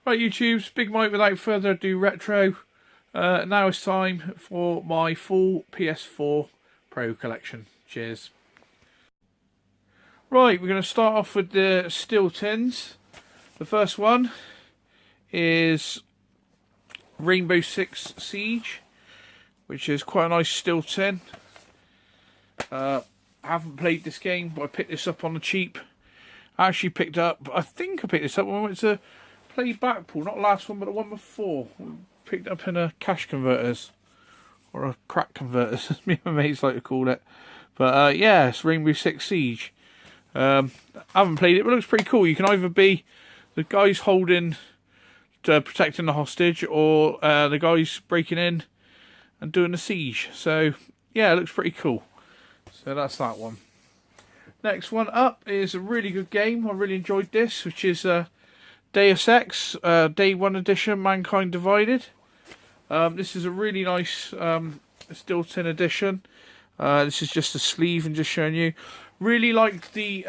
Right, YouTube's Big Mike without further ado retro. Now it's time for my full PS4 Pro collection. Cheers. Right, we're going to start off with the steel tins. The first one is Rainbow Six Siege, which is quite a nice steel tin. I haven't played this game, but I picked this up on the cheap. I think I picked this up when I went to play Blackpool, not the last one, but the one before. Picked up in a cash converters, or a crack converters, as me and my mates like to call it. But yeah, it's Rainbow Six Siege. I haven't played it, but it looks pretty cool. You can either be the guys protecting the hostage, or the guys breaking in and doing the siege. So yeah, it looks pretty cool. So that's that one. Next one up is a really good game. I really enjoyed this, which is Deus Ex, Day 1 Edition, Mankind Divided. This is a really nice steel tin edition. This is just a sleeve and just showing you. Really liked the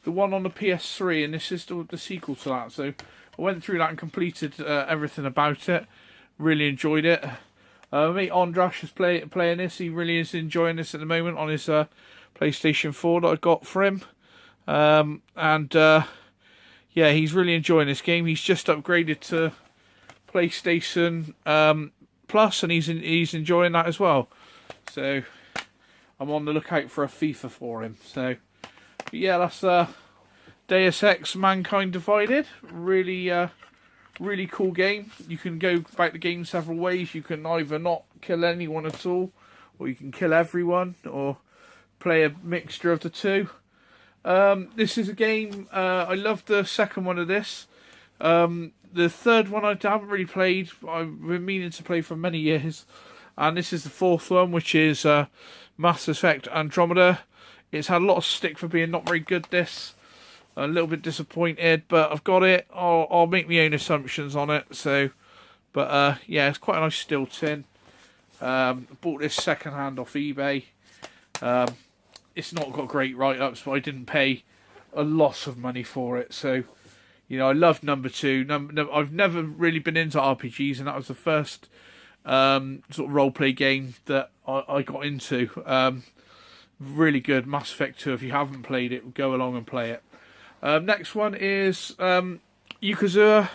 one on the PS3, and this is the sequel to that. So I went through that and completed everything about it. Really enjoyed it. Mate Ondrash is playing this. He really is enjoying this at the moment on his PlayStation 4 that I got for him. Yeah, he's really enjoying this game. He's just upgraded to PlayStation Plus, and he's enjoying that as well. So I'm on the lookout for a FIFA for him. So but yeah, that's Deus Ex: Mankind Divided. Really cool game. You can go about the game several ways. You can either not kill anyone at all, or you can kill everyone, or play a mixture of the two. This is a game, I love the second one of this. The third one I haven't really played. I've been meaning to play for many years. And this is the fourth one, which is Mass Effect Andromeda. It's had a lot of stick for being not very good, this. A little bit disappointed, but I've got it. I'll make my own assumptions on it. So, but yeah, it's quite a nice steel tin. Bought this second hand off eBay. It's not got great write-ups, but I didn't pay a lot of money for it. So, you know, I love number 2. I've never really been into RPGs, and that was the first sort of role-play game that I got into. Really good. Mass Effect 2, if you haven't played it, go along and play it. Next one is Yakuza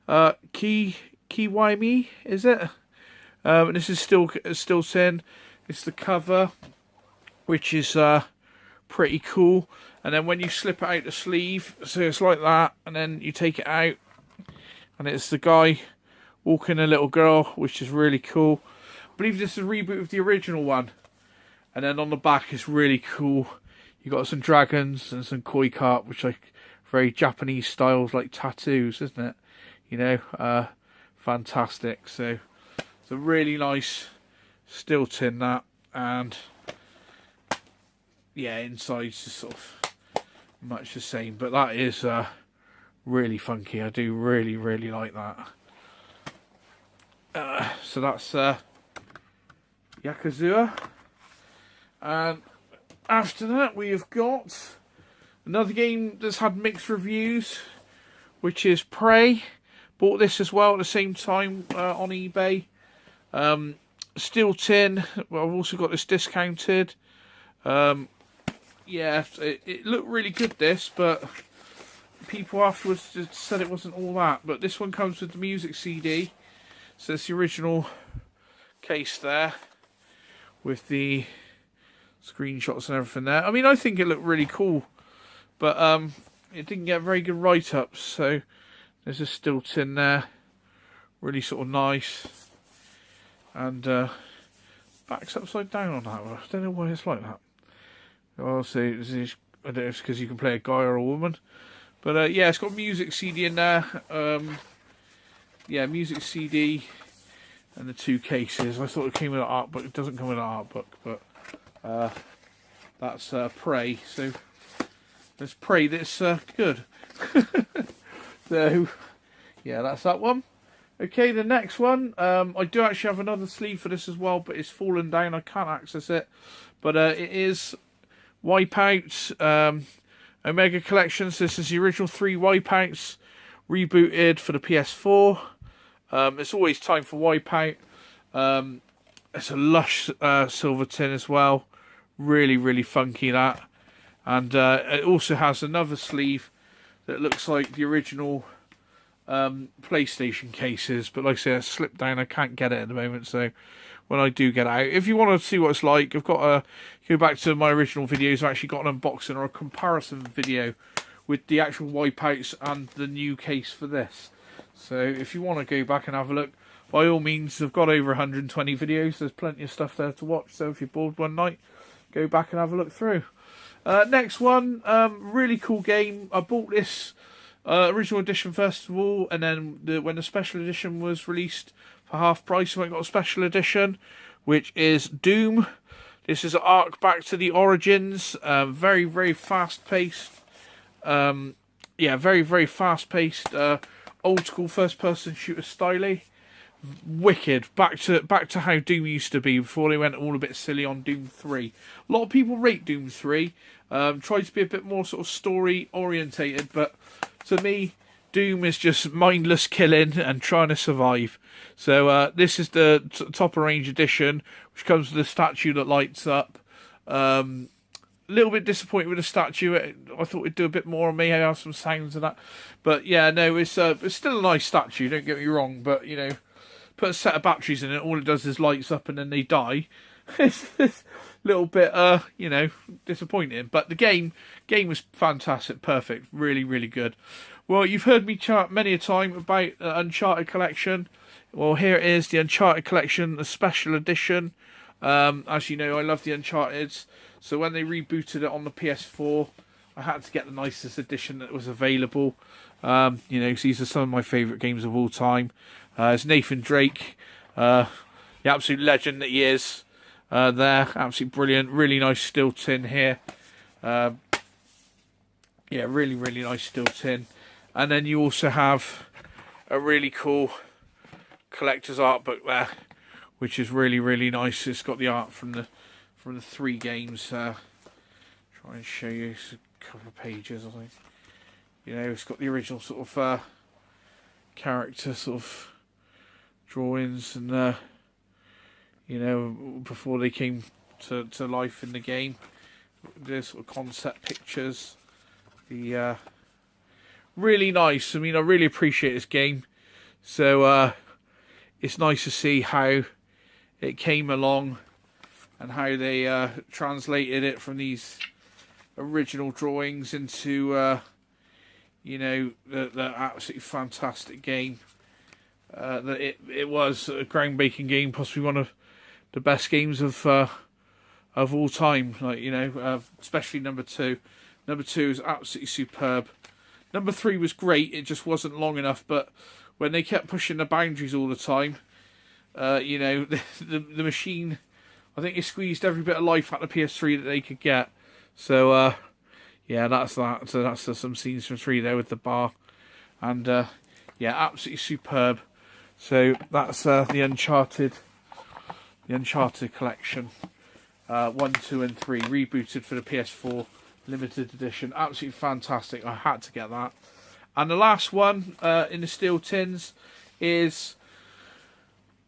Kiwami, is it? And this is still tin. It's the cover, which is pretty cool. And then when you slip it out the sleeve, so it's like that, and then you take it out, and it's the guy walking a little girl, which is really cool. I believe this is a reboot of the original one. And then on the back is really cool. You got some dragons and some koi carp, which are very Japanese styles, like tattoos, isn't it? You know, fantastic. So it's a really nice steel tin, that, and yeah, inside's just sort of much the same, but that is really funky. I do really like that. So that's Yakuza, and after that we have got another game that's had mixed reviews, which is Prey. Bought this as well at the same time on eBay. Steel tin. Well, I've also got this discounted. Yeah, it looked really good, this, but people afterwards just said it wasn't all that. But this one comes with the music CD, so it's the original case there, with the screenshots and everything there. I mean, I think it looked really cool, but it didn't get very good write-ups. So there's a steel tin there, really sort of nice, and back's upside down on that one. I don't know why it's like that. I'll say, I don't know if it's because you can play a guy or a woman. But yeah, it's got music CD in there. Yeah, music CD and the 2 cases. I thought it came with an art book. It doesn't come with an art book, but that's Prey. So let's pray that it's good. So yeah, that's that one. Okay, the next one. I do actually have another sleeve for this as well, but it's fallen down. I can't access it. But it is Wipeout Omega Collections. This is the original 3 Wipeouts rebooted for the PS4. It's always time for Wipeout. It's a lush silver tin as well. Really, really funky that. And it also has another sleeve that looks like the original PlayStation cases. But like I say, it's slipped down. I can't get it at the moment. So when I do get it out, if you want to see what it's like, I've got to go back to my original videos. I've actually got an unboxing or a comparison video with the actual Wipeouts and the new case for this. So if you want to go back and have a look, by all means, I've got over 120 videos. There's plenty of stuff there to watch. So if you're bored one night, go back and have a look through. Next one, really cool game. I bought this original edition first of all, and then when the special edition was released for half price, I got a special edition, which is Doom. This is an arc back to the origins. Very, very fast-paced. Very, very fast-paced. Old school first-person shooter style. Wicked. Back to how Doom used to be before they went all a bit silly on Doom 3. A lot of people rate Doom 3. Try to be a bit more sort of story orientated, but to me, Doom is just mindless killing and trying to survive. So this is the top of range edition, which comes with a statue that lights up. A little bit disappointed with the statue. I thought it'd do a bit more on me. I have some sounds and that, but yeah, no, it's still a nice statue. Don't get me wrong, but you know, put a set of batteries in it. All it does is lights up and then they die. It's a little bit, you know, disappointing. But the game was fantastic, perfect, really, really good. Well, you've heard me chat many a time about the Uncharted collection. Well, here it is, the Uncharted collection, the special edition. As you know, I love the Uncharteds. So when they rebooted it on the PS4, I had to get the nicest edition that was available. You know, cause these are some of my favourite games of all time. It's Nathan Drake, the absolute legend that he is. There, absolutely brilliant. Really nice steel tin here. Yeah, really, really nice steel tin. And then you also have a really cool collector's art book there, which is really, really nice. It's got the art from the 3 games. Try and show you a couple of pages, I think. You know, it's got the original sort of character sort of drawings and you know, before they came to life in the game. The sort of concept pictures. The really nice. I mean, I really appreciate this game. So it's nice to see how it came along and how they translated it from these original drawings into you know, the absolutely fantastic game that it was. A groundbreaking game, possibly one of the best games of all time. Like, you know, especially number 2. Number 2 is absolutely superb. Number 3 was great. It just wasn't long enough. But when they kept pushing the boundaries all the time, you know, the machine, I think it squeezed every bit of life out of the PS3 that they could get. So yeah, that's that. So that's some scenes from 3 there with the bar, and yeah, absolutely superb. So that's the Uncharted collection, 1, 2, and 3, rebooted for the PS4 limited edition. Absolutely fantastic. I had to get that. And the last one in the steel tins is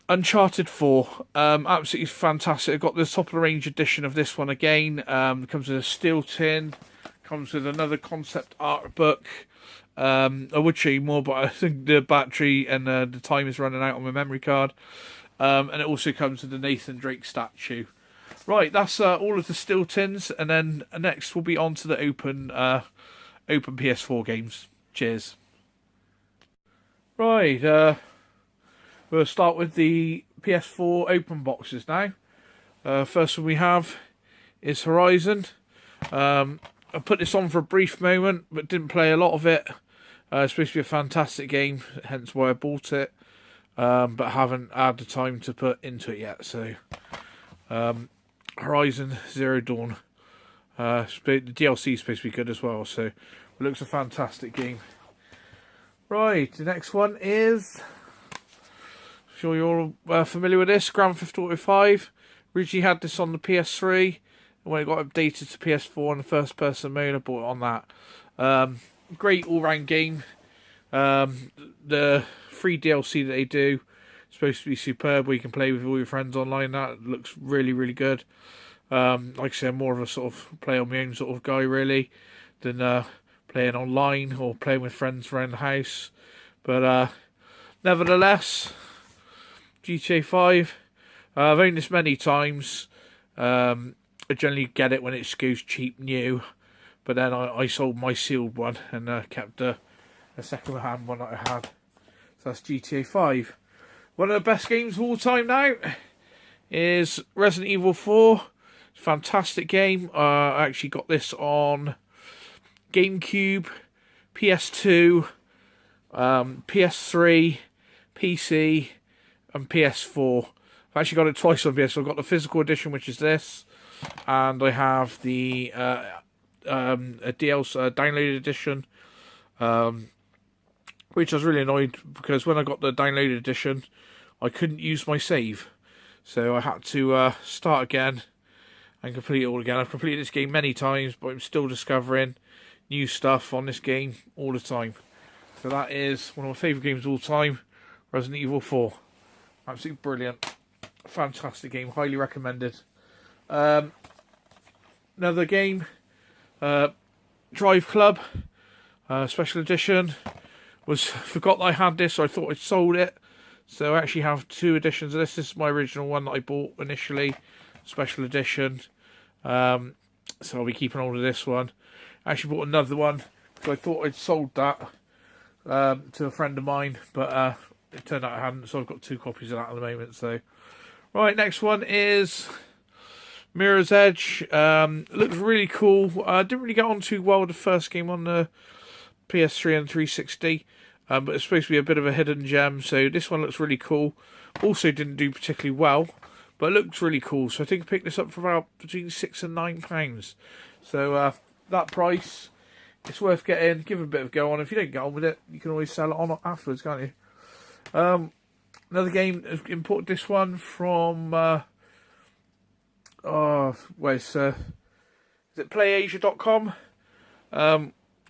Uncharted 4. Absolutely fantastic. I've got the top of the range edition of this one again. It comes with a steel tin. Comes with another concept art book. I would show you more, but I think the battery and the time is running out on my memory card. And it also comes with the Nathan Drake statue. Right, that's all of the steel tins, and then next we'll be on to the open PS4 games. Cheers. Right, we'll start with the PS4 open boxes now. First one we have is Horizon. I put this on for a brief moment, but didn't play a lot of it. It's supposed to be a fantastic game, hence why I bought it. But haven't had the time to put into it yet. So, Horizon Zero Dawn. The DLC is supposed to be good as well. So, it looks a fantastic game. Right, the next one is, I'm sure you're all familiar with this, Grand Theft Auto 5. Originally had this on the PS3. When it got updated to PS4 and the first person mode, I bought it on that. Great all-round game. The free DLC that they do is supposed to be superb, where you can play with all your friends online. That looks really, really good. Like I say, I'm more of a sort of play on my own sort of guy, really, than playing online or playing with friends around the house. But nevertheless, GTA 5, I've owned this many times. I generally get it when it goes cheap new, but then I sold my sealed one and kept a second-hand one that I had. So that's GTA 5. One of the best games of all time now is Resident Evil 4. Fantastic game. I actually got this on GameCube, PS2, PS3, PC, and ps4. I've actually got it twice on PS4. I've got the physical edition, which is this, and I have the a DLC downloaded edition, which I was really annoyed because when I got the downloaded edition, I couldn't use my save, so I had to start again and complete it all again. I've completed this game many times, but I'm still discovering new stuff on this game all the time. So that is one of my favourite games of all time, Resident Evil 4. Absolutely brilliant. Fantastic game, highly recommended. Another game, Drive Club, special edition. Forgot that I had this, so I thought I'd sold it. So I actually have two editions of this. This is my original one that I bought initially, special edition. So I'll be keeping hold of this one. I actually bought another one because I thought I'd sold that to a friend of mine, but it turned out I hadn't, so I've got two copies of that at the moment. So, right, next one is Mirror's Edge. Looks really cool. Didn't really get on too well with the first game on the PS3 and 360, but it's supposed to be a bit of a hidden gem, so this one looks really cool. Also didn't do particularly well, but it looks really cool, so I think I picked this up for about between £6 and £9. So that price, it's worth getting. Give it a bit of a go on. If you don't get on with it, you can always sell it on afterwards, can't you? Another game, imported this one from is it playasia.com?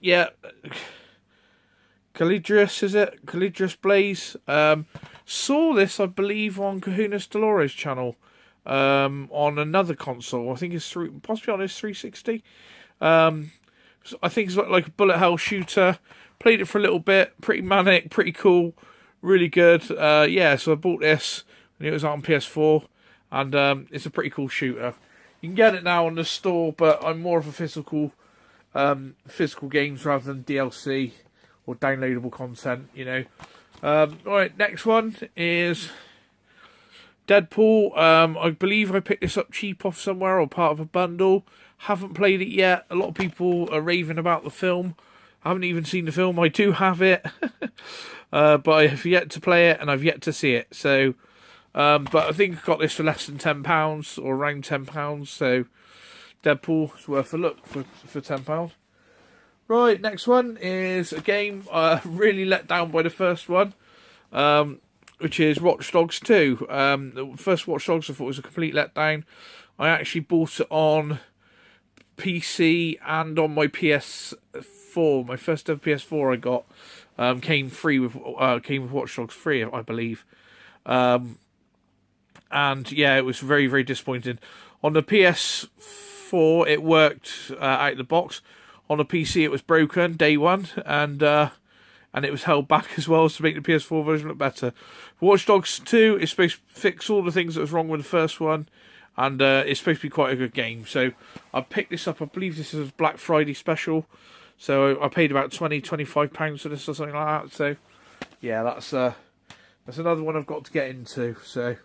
Yeah, Calidris, is it? Calidris Blaze. Saw this, I believe, on Kahuna's Dolores channel, on another console. I think it's possibly on his 360. I think it's like a bullet hell shooter. Played it for a little bit. Pretty manic, pretty cool, really good. Yeah, so I bought this when it was out on PS4, and it's a pretty cool shooter. You can get it now on the store, but I'm more of a physical games rather than DLC or downloadable content, you know. Alright, next one is Deadpool. I believe I picked this up cheap off somewhere or part of a bundle. Haven't played it yet. A lot of people are raving about the film. I haven't even seen the film. I do have it, but I have yet to play it and I've yet to see it. So, but I think I got this for less than £10 or around £10. So, Deadpool is worth a look for £10. Right, next one is a game really let down by the first one, which is Watch Dogs 2. The first Watch Dogs I thought was a complete letdown. I actually bought it on PC and on my PS4. My first ever PS4 I got came with Watch Dogs 3, I believe. And yeah, it was very, very disappointing. On the PS4, it worked out of the box. On the PC, it was broken day one, and it was held back as well to make the PS4 version look better. Watch Dogs 2 is supposed to fix all the things that was wrong with the first one, and it's supposed to be quite a good game. So I picked this up. I believe this is a Black Friday special, so I paid about £25 for this or something like that. So yeah, that's another one I've got to get into. So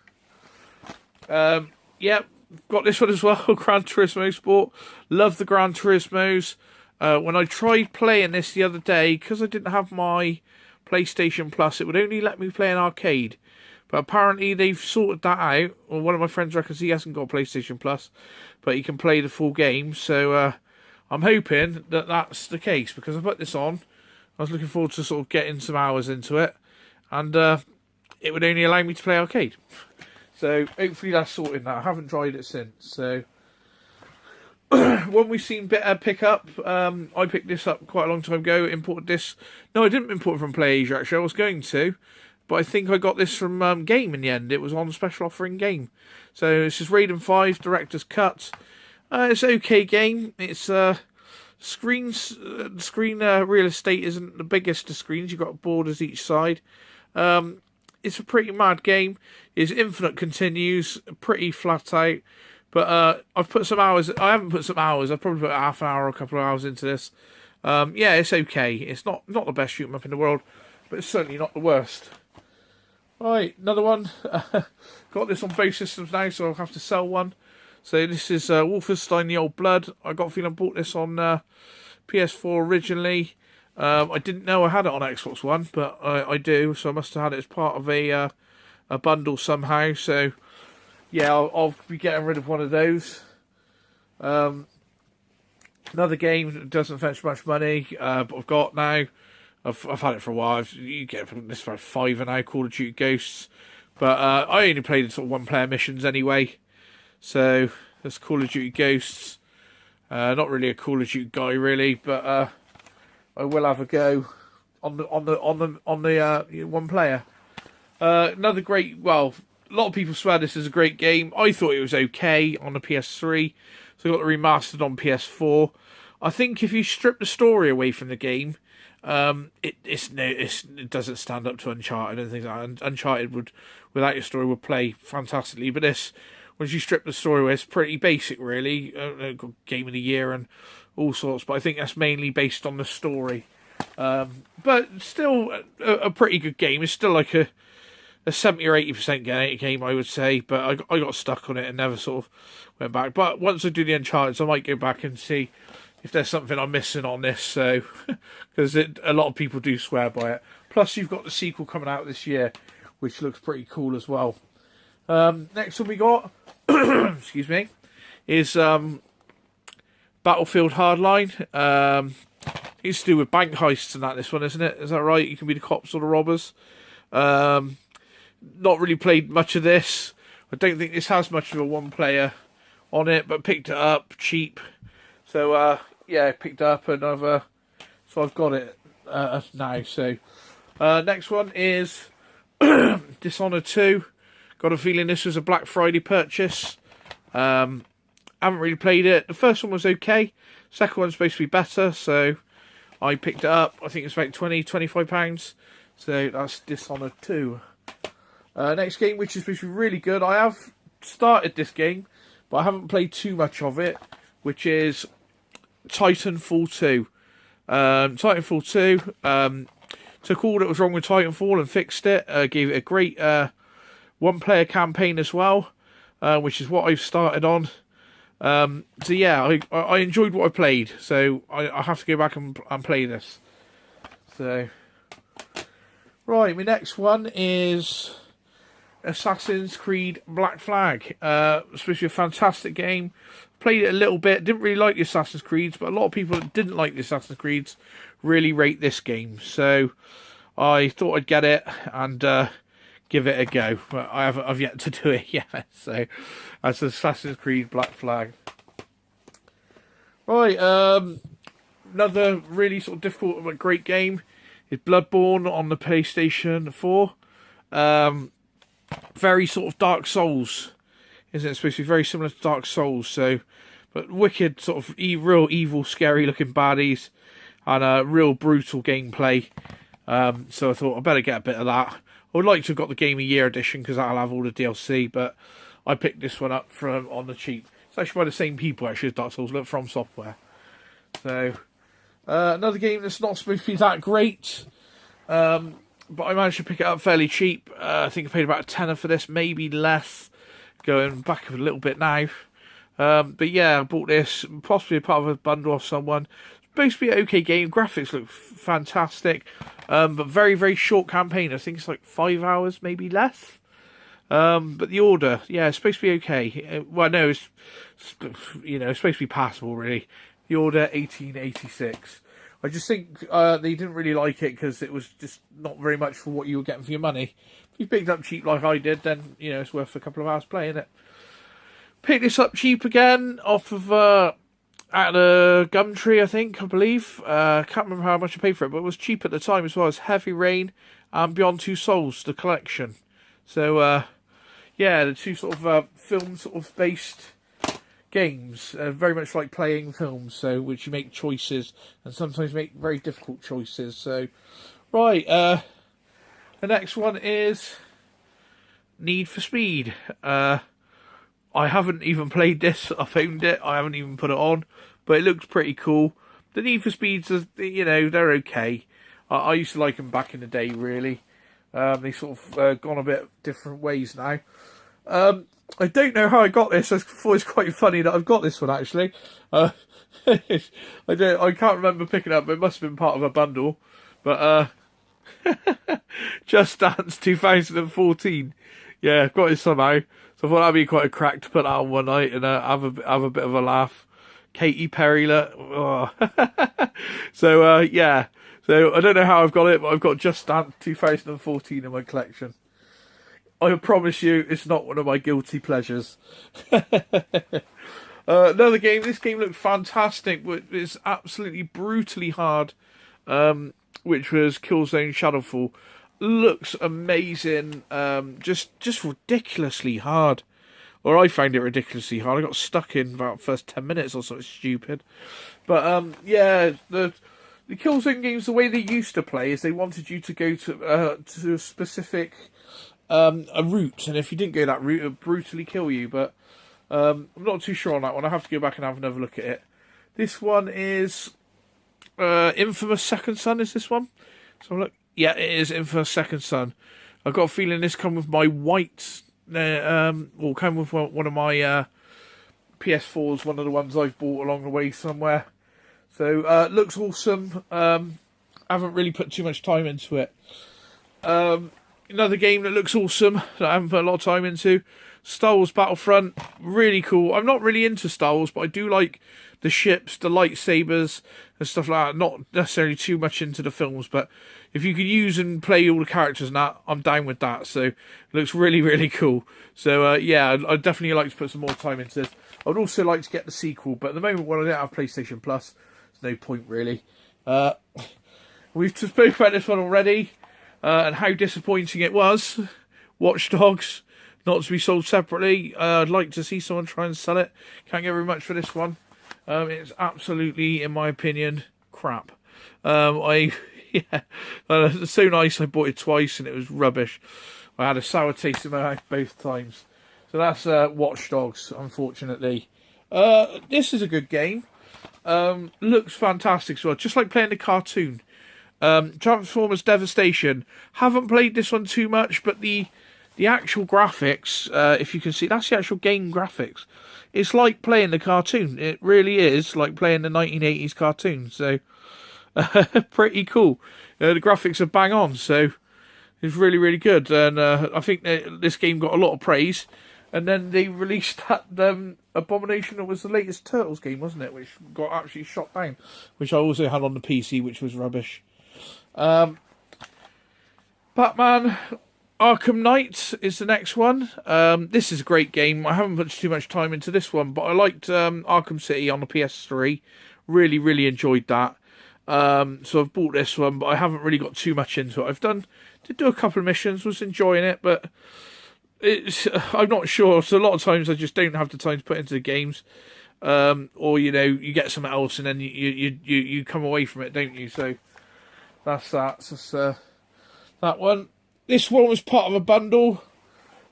yeah, got this one as well. Gran Turismo Sport. Love the Gran Turismos. When I tried playing this the other day, because I didn't have my PlayStation Plus, it would only let me play an arcade. But apparently they've sorted that out. Well, one of my friends reckons he hasn't got a PlayStation Plus, but he can play the full game. So I'm hoping that that's the case, because I put this on. I was looking forward to sort of getting some hours into it, and it would only allow me to play arcade. So hopefully that's sorted now. I haven't tried it since. So one we've seen pick up. I picked this up quite a long time ago. Imported this. No, I didn't import it from PlayAsia, actually. I was going to, but I think I got this from Game in the end. It was on special offer in Game. So this is Raiden 5 Director's Cut. It's an okay game. It's screen real estate isn't the biggest of screens. You've got borders each side. It's a pretty mad game. It's infinite continues, pretty flat out. But I've put some hours. I haven't put some hours. I've probably put half an hour or a couple of hours into this. Yeah, it's okay. It's not the best shoot 'em up in the world, but it's certainly not the worst. Right, another one. Got this on both systems now, so I'll have to sell one. So this is Wolfenstein: The Old Blood. I got a feeling I bought this on ps4 originally. I didn't know I had it on Xbox One, but I do, so I must have had it as part of a bundle somehow. So yeah, I'll be getting rid of one of those. Another game that doesn't fetch much money, but I've got now. I've had it for a while. You get this for £5 now, Call of Duty Ghosts. But I only played sort of one-player missions anyway. So that's Call of Duty Ghosts. Not really a Call of Duty guy really, but I will have a go on the one player. Another great. Well, a lot of people swear this is a great game. I thought it was okay on the PS3, so I got it remastered on PS4. I think if you strip the story away from the game, it doesn't stand up to Uncharted and things like that. Uncharted without your story would play fantastically, but this, once you strip the story away, it's pretty basic really. Got Game of the Year and all sorts, but I think that's mainly based on the story. But still a pretty good game. It's still like a 70 or 80% game, I would say, but I got stuck on it and never sort of went back. But once I do the Uncharted, I might go back and see if there's something I'm missing on this. So, because a lot of people do swear by it. Plus, you've got the sequel coming out this year, which looks pretty cool as well. Next one we got, excuse me, is Battlefield Hardline. It's to do with bank heists and that. This one, isn't it? Is that right? You can be the cops or the robbers. Not really played much of this. I don't think this has much of a one player on it, but picked it up cheap. So yeah, picked it up and I've got it now. So next one is Dishonored 2. Got a feeling this was a Black Friday purchase. Haven't really played it. The first one was okay. Second one's supposed to be better, so I picked it up. I think it's about £25. So that's Dishonored 2. Next game, which is supposed to be really good. I have started this game, but I haven't played too much of it, which is Titanfall 2. Titanfall 2 took all that was wrong with Titanfall and fixed it. Gave it a great one-player campaign as well, which is what I've started on. So yeah, I enjoyed what I played, so I have to go back and play this. So right, my next one is Assassin's Creed Black Flag. It's supposed to be a fantastic game. Played it a little bit. Didn't really like the Assassin's Creeds, but a lot of people that didn't like the Assassin's Creeds really rate this game. So I thought I'd get it and give it a go. But I've yet to do it yet. So that's Assassin's Creed Black Flag. Right, another really sort of difficult but great game is Bloodborne on the PlayStation 4. Very sort of Dark Souls, isn't it? It's supposed to be very similar to Dark Souls, so, but wicked sort of real evil, scary looking baddies and real brutal gameplay. So I thought I better get a bit of that. I would like to have got the Game of the Year edition because that'll have all the DLC, but I picked this one up from on the cheap. It's actually by the same people actually as Dark Souls, look, From Software. So another game that's not supposed to be that great. But I managed to pick it up fairly cheap. I think I paid about a tenner for this, maybe less. Going back a little bit now. But yeah, I bought this, possibly a part of a bundle off someone. It's supposed to be an okay game. Graphics look fantastic. But very, very short campaign. I think it's like 5 hours, maybe less. But the Order, yeah, it's supposed to be okay. Well, no, it's supposed to be passable, really. The Order 1886. I just think they didn't really like it because it was just not very much for what you were getting for your money. If you picked up cheap like I did, then it's worth a couple of hours playing it. Picked this up cheap again off of at a Gumtree, I believe. Can't remember how much I paid for it, but it was cheap at the time as well as Heavy Rain and Beyond Two Souls, the collection. So, yeah, the two sort of film sort of based games, very much like playing films, so which you make choices and sometimes make very difficult choices. So, right, the next one is Need for Speed. I haven't even played this. I've owned it. I haven't even put it on, but it looks pretty cool. The Need for Speeds, you know, they're okay. I used to like them back in the day, really. They sort of gone a bit different ways now. I don't know how I got this. I thought it's quite funny that I've got this one, actually. I can't remember picking it up, but it must have been part of a bundle. But Just Dance 2014. Yeah, I've got it somehow. So I thought that'd be quite a crack to put that on one night and have a bit of a laugh. Katy Perry, look. Oh. So, yeah. So I don't know how I've got it, but I've got Just Dance 2014 in my collection. I promise you, it's not one of my guilty pleasures. Another game. This game looked fantastic. It's absolutely brutally hard, which was Killzone Shadowfall. Looks amazing. Just ridiculously hard. Or I found it ridiculously hard. I got stuck in about the first 10 minutes or something stupid. But yeah, the Killzone games, the way they used to play is they wanted you to go to a specific a route, and if you didn't go that route, it would brutally kill you. But I'm not too sure on that one. I have to go back and have another look at it. This one is Infamous Second Son. Is this one? So look. Yeah, it is Infamous Second Son. I've got a feeling this come with my white, will come with one of my ps4s, one of the ones I've bought along the way somewhere. So, looks awesome. Haven't really put too much time into it. Another game that looks awesome, that I haven't put a lot of time into, Star Wars Battlefront. Really cool. I'm not really into Star Wars, but I do like the ships, the lightsabers, and stuff like that. Not necessarily too much into the films, but if you can use and play all the characters and that, I'm down with that. So, it looks really, really cool. So, yeah, I'd definitely like to put some more time into this. I would also like to get the sequel, but at the moment, when I don't have PlayStation Plus, there's no point, really. We've spoken about this one already, and how disappointing it was. Watch Dogs, not to be sold separately. I'd like to see someone try and sell it. Can't get very much for this one. It's absolutely, in my opinion, crap. Yeah, it's so nice. I bought it twice and it was rubbish. I had a sour taste in my mouth both times. So that's Watch Dogs, unfortunately. This is a good game. Looks fantastic as well, just like playing the cartoon. Transformers Devastation. Haven't played this one too much, but the actual graphics, if you can see, that's the actual game graphics. It's like playing the cartoon. It really is like playing the 1980s cartoon. So, pretty cool. The graphics are bang on, so it's really, really good. And I think that this game got a lot of praise. And then they released that Abomination. It was the latest Turtles game, wasn't it? Which got actually shot down. Which I also had on the PC, which was rubbish. Batman Arkham Knight is the next one. This is a great game. I haven't put too much time into this one, but I liked Arkham City on the PS3. Really, really enjoyed that. So I've bought this one, but I haven't really got too much into it. Did do a couple of missions, was enjoying it, but I'm not sure. So a lot of times I just don't have the time to put into the games. Or, you know, you get something else and then you come away from it, don't you? So that's that. So that one. This one was part of a bundle.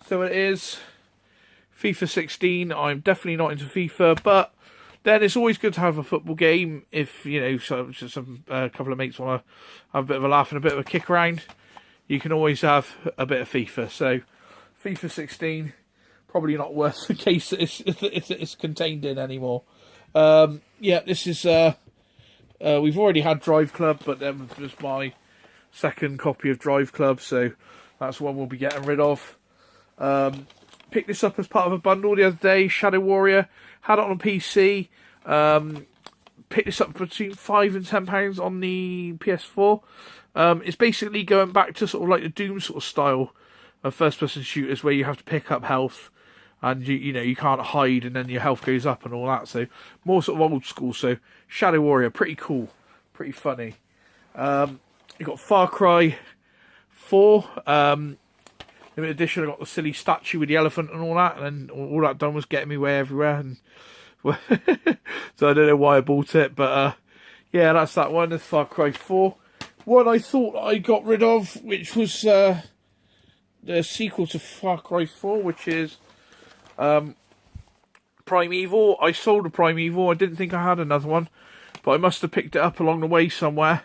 So it is FIFA 16. I'm definitely not into FIFA, but then it's always good to have a football game if, you know, a couple of mates want to have a bit of a laugh and a bit of a kick around. You can always have a bit of FIFA. So FIFA 16, probably not worth the case that it's contained in anymore. Yeah, this is, we've already had Drive Club, but then was my second copy of Drive Club, so that's one we'll be getting rid of. Picked this up as part of a bundle the other day, Shadow Warrior. Had it on a PC. Picked this up for between £5 and £10 on the PS4. It's basically going back to sort of like the Doom sort of style of first-person shooters where you have to pick up health and you know you can't hide, and then your health goes up and all that. So more sort of old school. So Shadow Warrior, pretty cool, pretty funny. You got Far Cry 4 limited edition. I got the silly statue with the elephant and all that, and then all that done was getting me way everywhere, and so I don't know why I bought it, but yeah, that's that one. That's Far Cry 4. One I thought I got rid of, which was the sequel to Far Cry 4, which is Primeval. I sold a Primeval. I didn't think I had another one, but I must have picked it up along the way somewhere.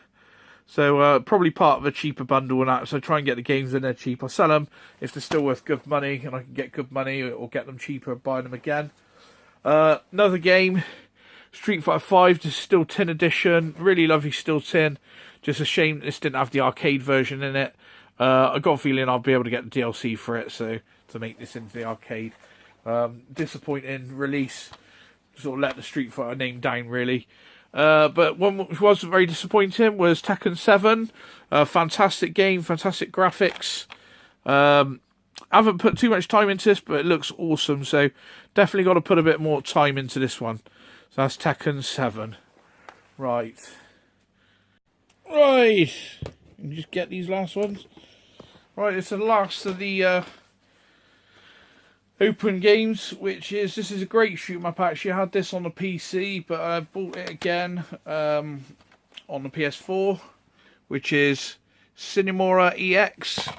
So probably part of a cheaper bundle and that. So I try and get the games in there cheap. I sell them if they're still worth good money, and I can get good money or get them cheaper, buy them again. Another game, Street Fighter 5, just Steel Tin edition. Really lovely Steel Tin. Just a shame this didn't have the arcade version in it. I got a feeling I'll be able to get the DLC for it, so to make this into the arcade. Disappointing release. Sort of let the Street Fighter name down, really. But one which wasn't very disappointing was Tekken 7. Fantastic game, fantastic graphics. I haven't put too much time into this, but it looks awesome. So definitely got to put a bit more time into this one. So that's Tekken 7. Right. Just get these last ones. Right, it's the last of the open games, which is, this is a great shoot 'em up. Actually, I had this on the PC, but I bought it again on the ps4, which is Cinemora EX,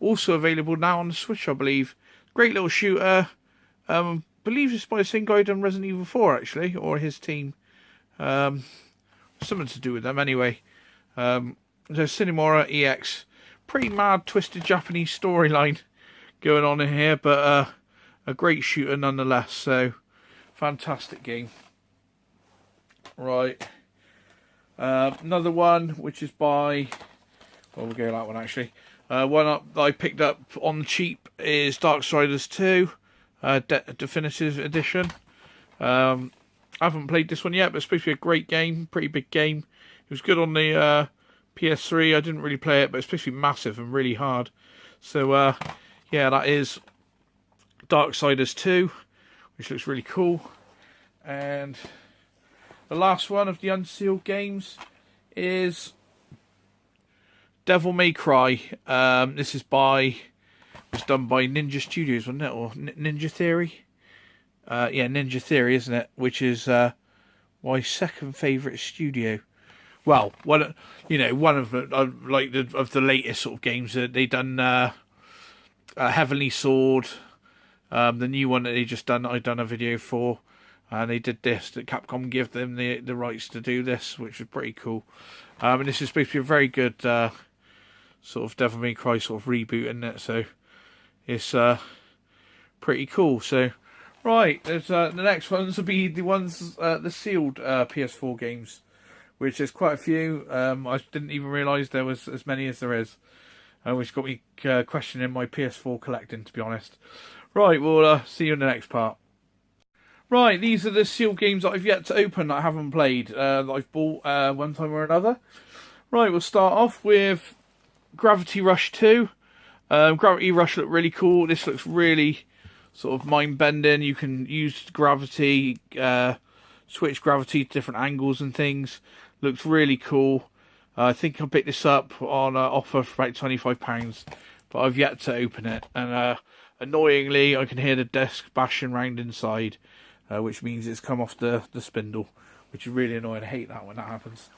also available now on the Switch, I believe. Great little shooter. I believe it's by the same guy who done Resident Evil 4, actually, or his team. Something to do with them, anyway. So Cinemora EX, pretty mad, twisted Japanese storyline going on in here, but a great shooter nonetheless. So fantastic game. Right, another one which is by, well, we'll go that one actually. One up that I picked up on the cheap is Darksiders 2 Definitive Edition. I haven't played this one yet, but it's supposed to be a great game, pretty big game. It was good on the PS3. I didn't really play it, but it's supposed to be massive and really hard. So yeah, that is Darksiders 2, which looks really cool. And the last one of the unsealed games is Devil May Cry. This is was done by Ninja Studios, wasn't it? Or Ninja Theory? Yeah, Ninja Theory, isn't it? Which is my second favourite studio. Well, one of the of the latest sort of games that they done. Heavenly Sword, the new one that they just done. I done a video for, and they did this. That Capcom give them the rights to do this, which was pretty cool. And this is supposed to be a very good sort of Devil May Cry sort of reboot, isn't it? So it's pretty cool. So right, there's the next ones will be the ones the sealed PS4 games, which there's quite a few. I didn't even realise there was as many as there is. Which got me questioning my PS4 collecting, to be honest. Right, we'll see you in the next part. Right, these are the sealed games that I've yet to open that I haven't played, that I've bought one time or another. Right, we'll start off with Gravity Rush 2. Gravity Rush looked really cool. This looks really sort of mind-bending. You can use gravity, switch gravity to different angles and things. Looks really cool. I think I picked this up on offer for about £25, but I've yet to open it. And annoyingly, I can hear the desk bashing round inside, which means it's come off the spindle, which is really annoying. I hate that when that happens.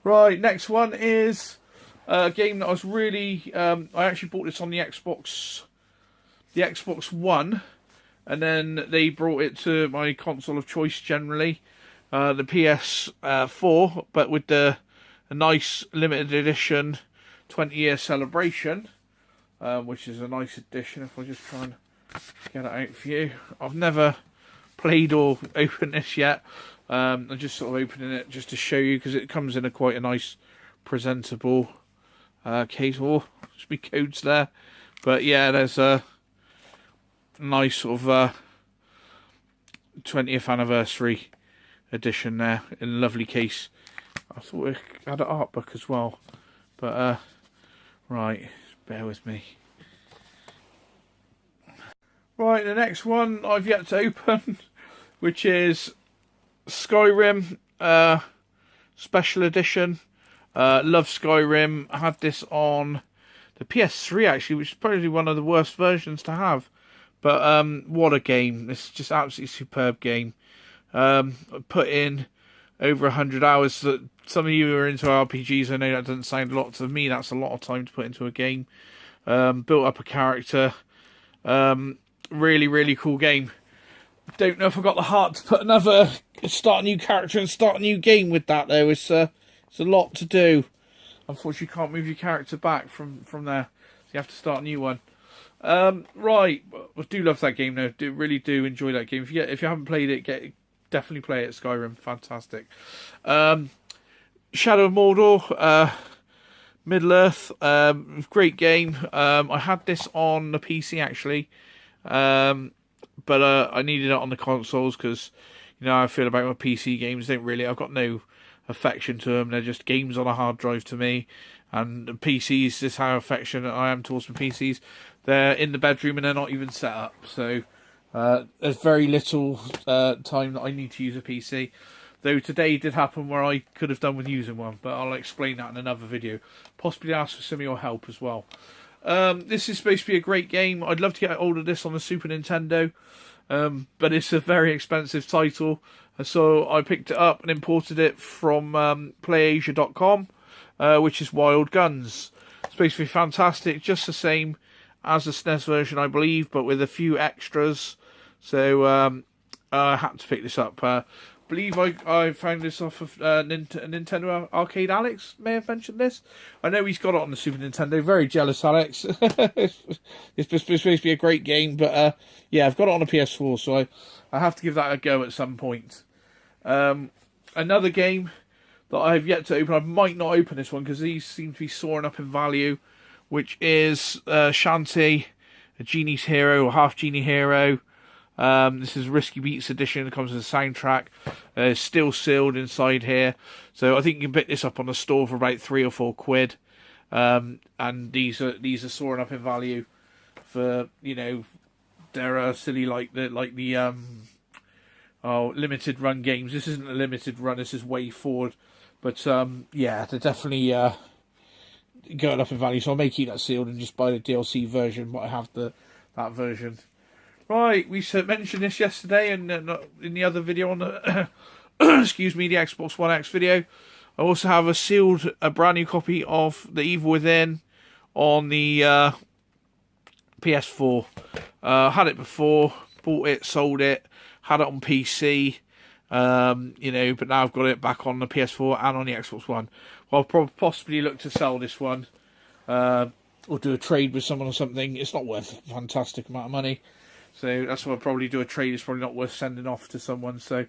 Right, next one is a game that I was really... I actually bought this on the Xbox One, and then they brought it to my console of choice generally. The PS4, but with a nice limited edition 20-year celebration, which is a nice edition. If I just try and get it out for you. I've never played or opened this yet. I'm just sort of opening it just to show you, because it comes in quite a nice presentable case. Oh, there's me codes there. But yeah, there's a nice sort of 20th anniversary edition there in a lovely case. I thought it had an art book as well, but right, bear with me. Right, the next one I've yet to open, which is Skyrim Special Edition. Love Skyrim. I had this on the PS3 actually, which is probably one of the worst versions to have. But what a game. It's just absolutely superb game. I put in over 100 hours. Some of you who are into RPGs, I know that doesn't sound a lot to me. That's a lot of time to put into a game. Built up a character. Really, really cool game. Don't know if I've got the heart to put start a new character and start a new game with that though. It's a lot to do. Unfortunately, you can't move your character back from there. So you have to start a new one. Right, I do love that game though. Really do enjoy that game. If you haven't played it, definitely play it. Skyrim, fantastic. Shadow of Mordor, Middle Earth, great game. I had this on the PC actually, but I needed it on the consoles because you know how I feel about my PC games. I've got no affection to them. They're just games on a hard drive to me. And PCs is how affectionate I am towards my PCs. They're in the bedroom and they're not even set up. So there's very little time that I need to use a PC. Though today did happen where I could have done with using one. But I'll explain that in another video. Possibly ask for some of your help as well. This is supposed to be a great game. I'd love to get hold of this on the Super Nintendo. But it's a very expensive title. So I picked it up and imported it from PlayAsia.com. Which is Wild Guns. It's supposed to be fantastic, just the same as the SNES version, I believe, but with a few extras. So I had to pick this up. I believe I found this off of Nintendo Arcade. Alex may have mentioned this. I know he's got it on the Super Nintendo. Very jealous, Alex. It's supposed to be a great game, but yeah, I've got it on a PS4, so I have to give that a go at some point. Another game that I have yet to open. I might not open this one because these seem to be soaring up in value, which is Shantae, a Genie's Hero or Half Genie Hero. This is Risky Beats edition. It comes with a soundtrack. It's still sealed inside here, so I think you can pick this up on the store for about £3 or £4. And these are soaring up in value for, you know, they're silly like the limited run games. This isn't a limited run. This is way forward. But, yeah, they're definitely going up in value. So I may keep that sealed and just buy the DLC version, but I have that version. Right, we mentioned this yesterday and in the other video on the, excuse me, the Xbox One X video. I also have a brand new copy of The Evil Within on the PS4. Had it before, bought it, sold it, had it on PC. You know, but now I've got it back on the PS4 and on the Xbox One. Well, I'll possibly look to sell this one, or do a trade with someone or something. It's not worth a fantastic amount of money, so that's what I'll probably do. A trade is probably not worth sending off to someone. So,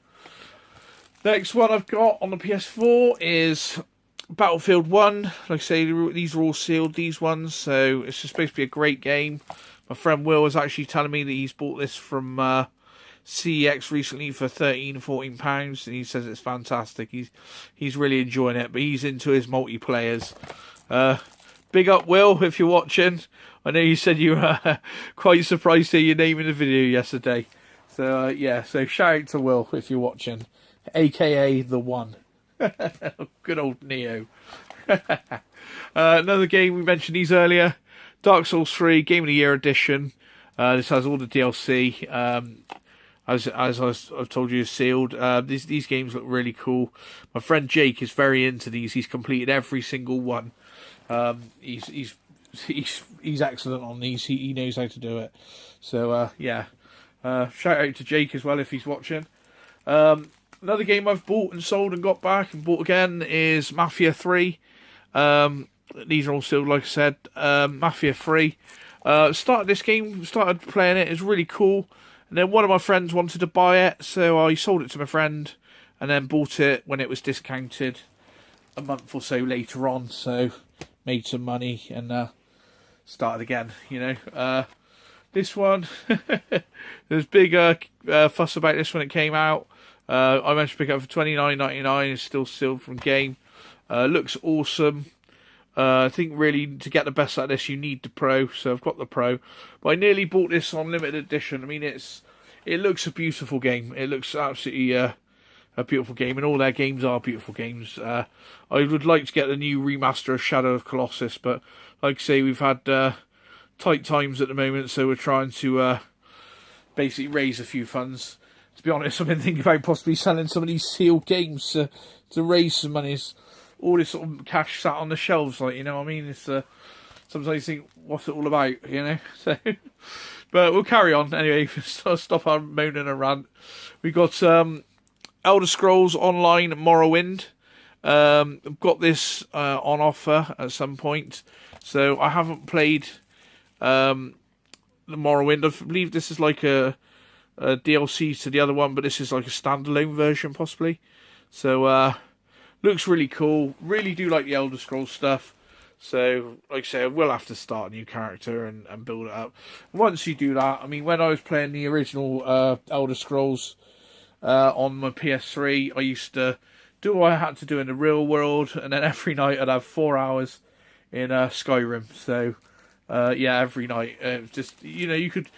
next one I've got on the PS4 is Battlefield 1. Like I say, these are all sealed, these ones, so it's supposed to be a great game. My friend Will was actually telling me that he's bought this from CEX recently for £13-14, and he says it's fantastic. He's really enjoying it, but he's into his multiplayers. Big up, Will, if you're watching. I know you said you were quite surprised to hear your name in the video yesterday. So yeah, so shout out to Will if you're watching, aka the One. Good old Neo. Another game, we mentioned these earlier, Dark Souls 3 Game of the Year edition. This has all the DLC. As I've told you, is sealed. These games look really cool. My friend Jake is very into these. He's completed every single one. He's excellent on these. He knows how to do it. So yeah, shout out to Jake as well if he's watching. Another game I've bought and sold and got back and bought again is Mafia 3. These are all sealed, like I said. Mafia 3. Started this game, started playing it. It's really cool. And then one of my friends wanted to buy it, so I sold it to my friend and then bought it when it was discounted a month or so later on. So made some money and started again, you know. This one, there's big fuss about this when it came out. I managed to pick it up for $29.99. It's still sealed from game. Looks awesome. I think really to get the best out of this, you need the Pro. So I've got the Pro, but I nearly bought this on limited edition. I mean, it looks a beautiful game. It looks absolutely a beautiful game, and all their games are beautiful games. I would like to get the new remaster of Shadow of Colossus, but like I say, we've had tight times at the moment, so we're trying to basically raise a few funds. To be honest, I've been thinking about possibly selling some of these sealed games to raise some money. It's all this sort of cash sat on the shelves, like, you know what I mean? It's sometimes you think, what's it all about, you know? So, but we'll carry on anyway. Stop our moaning and rant. We got Elder Scrolls Online Morrowind. I've got this on offer at some point, so I haven't played the Morrowind. I believe this is like a DLC to the other one, but this is like a standalone version possibly. So looks really cool. Really do like the Elder Scrolls stuff. So like I say, I will have to start a new character and build it up. Once you do that, I mean, when I was playing the original Elder Scrolls on my PS3, I used to do what I had to do in the real world, and then every night I'd have 4 hours in Skyrim. So yeah, every night, just, you know, you could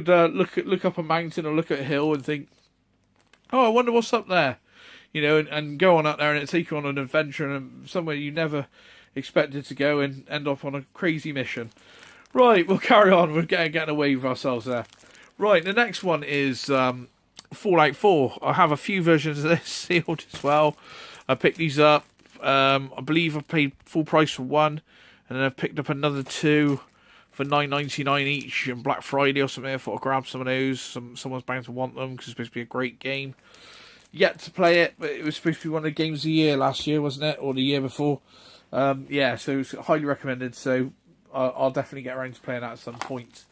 look up a mountain or look at a hill and think, oh, I wonder what's up there, you know, and go on up there and it'll take you on an adventure and somewhere you never expected to go and end up on a crazy mission. Right, we'll carry on. We're getting away with ourselves there. Right, the next one is Fallout 4. I have a few versions of this sealed as well. I picked these up. I believe I paid full price for one, and then I've picked up another two for $9.99 each on Black Friday or something. I thought I'd grab some of those. Someone's bound to want them because it's supposed to be a great game. Yet to play it, but it was supposed to be one of the games of the year last year, wasn't it? Or the year before. Yeah, so it's highly recommended. So I'll definitely get around to playing that at some point.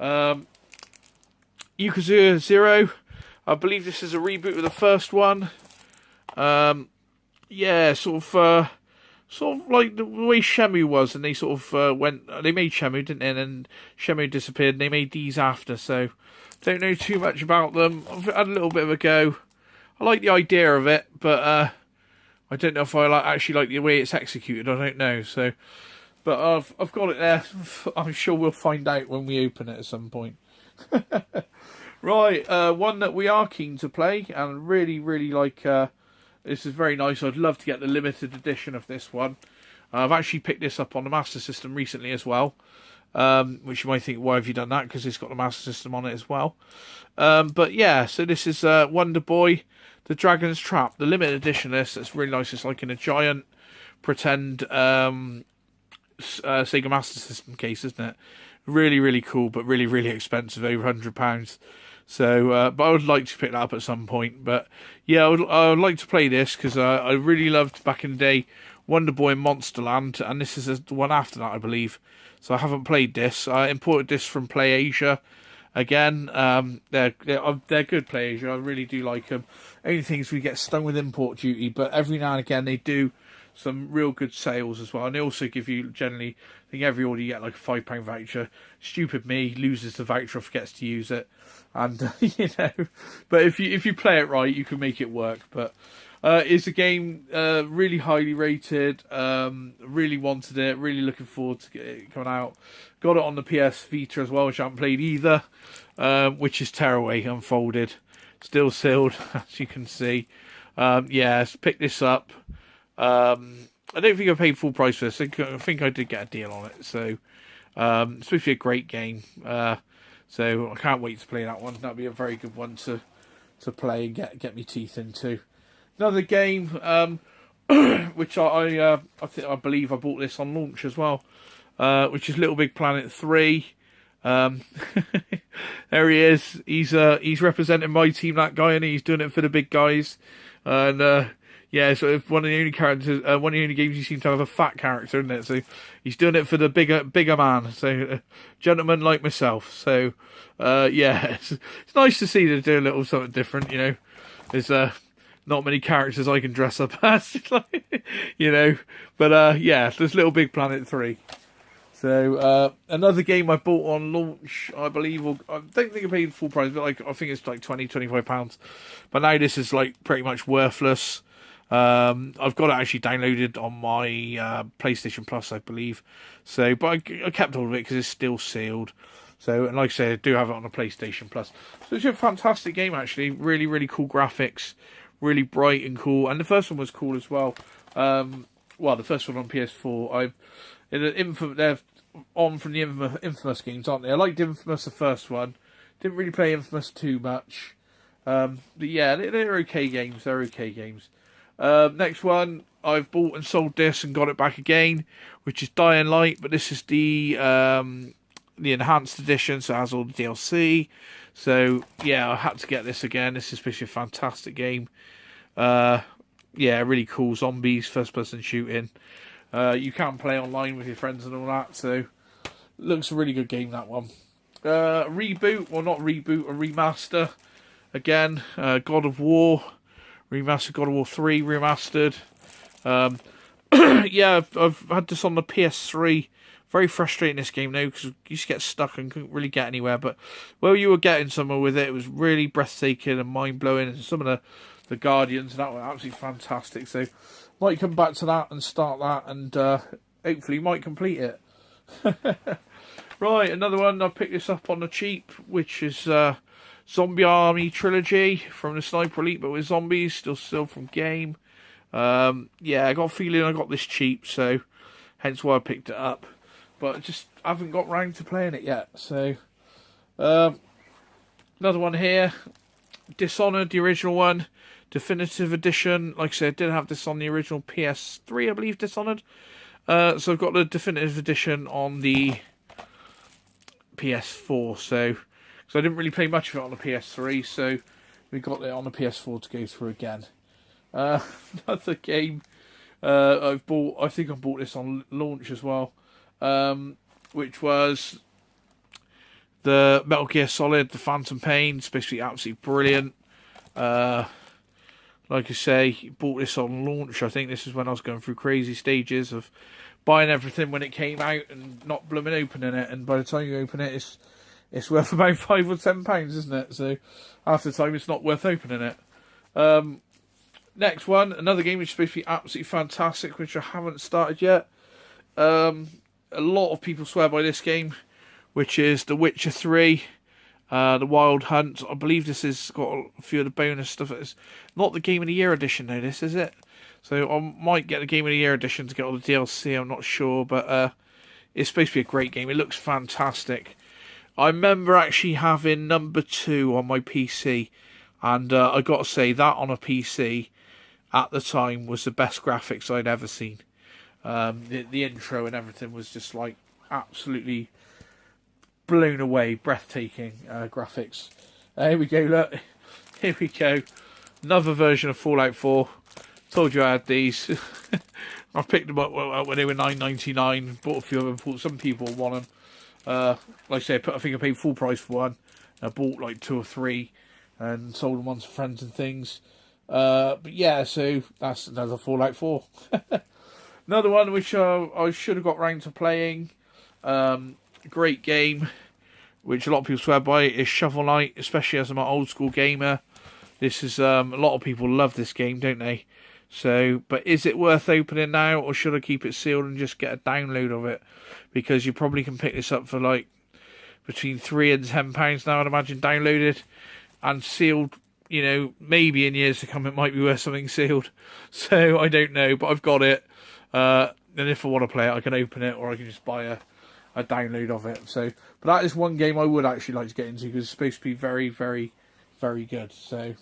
Yakuza 0. I believe this is a reboot of the first one. Yeah, sort of like the way Shenmue was, and they sort of they made Shenmue, didn't they? And then Shenmue disappeared, and they made these after. So don't know too much about them. I've had a little bit of a go. I like the idea of it, but I don't know if I actually like the way it's executed. I don't know. So, but I've got it there. I'm sure we'll find out when we open it at some point. Right, one that we are keen to play and really, really like. This is very nice. I'd love to get the limited edition of this one. I've actually picked this up on the Master System recently as well. Which you might think, why have you done that? Because it's got the Master System on it as well. But yeah, so this is Wonder Boy, The Dragon's Trap. The limited edition of this, it's really nice. It's like in a giant pretend Sega Master System case, isn't it? Really, really cool, but really, really expensive, over £100. So, but I would like to pick that up at some point. But yeah, I would like to play this because I really loved back in the day Wonder Boy and Monsterland, and this is the one after that, I believe. So I haven't played this. I imported this from PlayAsia. Again, they're good, PlayAsia. I really do like them. Only thing is we get stung with import duty, but every now and again they do some real good sales as well, and they also give you generally, I think every order you get like a £5 voucher. Stupid me loses the voucher, forgets to use it, and you know. But if you play it right, you can make it work. But it's a game really highly rated. Really wanted it. Really looking forward to it coming out. Got it on the PS Vita as well, which I haven't played either. Which is Tearaway Unfolded, still sealed as you can see. Yeah, let's pick this up. I don't think I paid full price for this. I think I did get a deal on it. So it's supposed to be a great game. So I can't wait to play that one. That'll be a very good one to play and get my teeth into. Another game, which I believe I bought this on launch as well, which is Little Big Planet 3. There he is. He's representing my team, that guy, and he's doing it for the big guys. And yeah, so one of the only characters, one of the only games you seem to have a fat character, isn't it? So he's doing it for the bigger man. So gentlemen like myself. So yeah, it's nice to see they do a little something different. You know, there's not many characters I can dress up as, you know. But yeah, there's Little Big Planet 3. So another game I bought on launch, I believe. I don't think I paid full price, but I think it's like £20-25. But now this is like pretty much worthless. I've got it actually downloaded on my PlayStation Plus, I believe. So, but I kept all of it because it's still sealed. So, and like I say, I do have it on the PlayStation Plus. So it's a fantastic game, actually. Really, really cool graphics. Really bright and cool. And the first one was cool as well. Well, the first one on ps4. They're on from the Infamous games, aren't they? I liked Infamous, the first one. Didn't really play Infamous too much. But yeah, they're okay games. They're okay games. Next one, I've bought and sold this and got it back again, which is Dying Light. But this is the enhanced edition, so it has all the DLC. So yeah, I had to get this again. This is basically a fantastic game. Yeah, really cool. Zombies, first person shooting. You can play online with your friends and all that, so looks a really good game, that one. Reboot, well not reboot, a remaster. Again, God of War, remastered, God of War 3 remastered. Yeah, I've had this on the PS3. Very frustrating, this game now, because you just get stuck and couldn't really get anywhere. But where you were getting somewhere with it, it was really breathtaking and mind-blowing. And some of the Guardians, that were absolutely fantastic. So might come back to that and start that, and hopefully might complete it. Right, another one. I picked this up on the cheap, which is Zombie Army Trilogy from the Sniper Elite, but with zombies, still from game. Yeah, I got a feeling I got this cheap, so hence why I picked it up. But I just haven't got round to playing it yet. So another one here, Dishonored, the original one, definitive edition. Like I said, I did have this on the original PS3, I believe, Dishonored. So I've got the definitive edition on the PS4. So I didn't really play much of it on the PS3, so we got it on the PS4 to go through again. Another game I've bought. I think I bought this on launch as well. Which was the Metal Gear Solid, the Phantom Pain. It's basically absolutely brilliant. Like I say, bought this on launch. I think this is when I was going through crazy stages of buying everything when it came out and not blooming opening it. And by the time you open it, it's worth about £5 or £10, isn't it? So after the time, it's not worth opening it. Next one, another game which is supposed to be absolutely fantastic, which I haven't started yet. A lot of people swear by this game, which is The Witcher 3, The Wild Hunt. I believe this has got a few of the bonus stuff. It's not the Game of the Year edition, though, this, is it? So I might get the Game of the Year edition to get all the DLC, I'm not sure, but it's supposed to be a great game. It looks fantastic. I remember actually having number 2 on my PC, and I got to say, that on a PC at the time was the best graphics I'd ever seen. The intro and everything was just like absolutely blown away, breathtaking graphics. Here we go, look. Here we go. Another version of Fallout 4. Told you I had these. I picked them up when they were $9.99. Bought a few of them. Thought some people want them. Like I say, I think I paid full price for one. I bought like 2 or 3 and sold them on to friends and things. But yeah, so that's another Fallout 4. Another one which I should have got round to playing, great game, which a lot of people swear by, is Shovel Knight, especially as I'm an old school gamer. This is, a lot of people love this game, don't they? So, but is it worth opening now, or should I keep it sealed and just get a download of it? Because you probably can pick this up for like between £3 and £10 now, I'd imagine, downloaded and sealed. You know, maybe in years to come it might be worth something sealed. So I don't know, but I've got it. And if I want to play it, I can open it, or I can just buy a download of it. So, but that is one game I would actually like to get into, because it's supposed to be very, very, very good. So,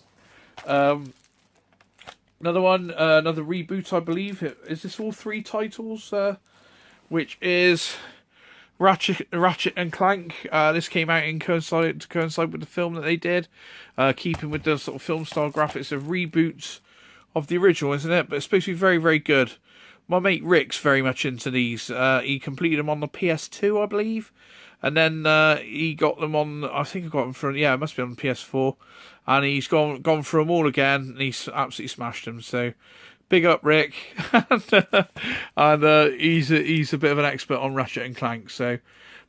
another one, another reboot, I believe. Is this all 3 titles? Which is Ratchet and Clank. This came out to coincide with the film that they did, keeping with the sort of film style graphics of reboots of the original, isn't it? But it's supposed to be very, very good. My mate Rick's very much into these. He completed them on the PS2, I believe, and then he got them on. I think I got them from, yeah, it must be on the PS4, and he's gone through them all again, and he's absolutely smashed them. So, big up Rick, and he's a bit of an expert on Ratchet and Clank. So,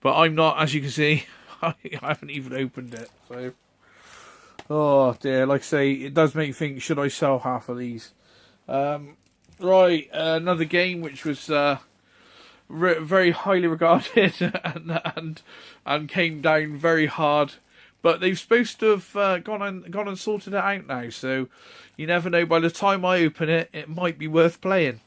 but I'm not, as you can see. I haven't even opened it. So, oh dear, like I say, it does make you think: should I sell half of these? Right, another game which was very highly regarded and came down very hard, but they've supposed to have gone and sorted it out now. So you never know. By the time I open it, it might be worth playing.